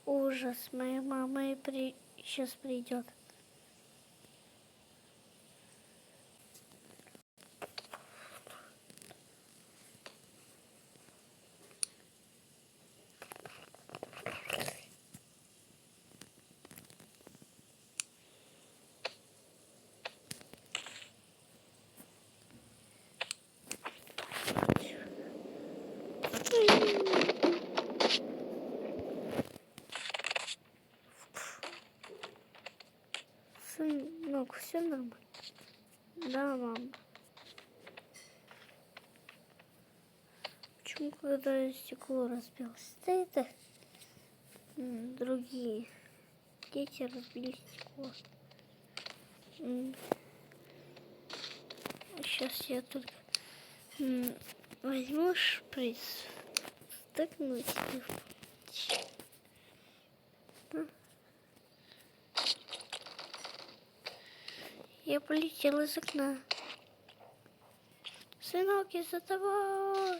Ужас, моя мама сейчас придет. Сынок, все нормально? Да, мама. Почему, когда стекло разбилось? Да это другие дети разбили стекло. Сейчас я только возьму шприц, стыкну тебе. Я полетела из окна. Сынок, из-за того,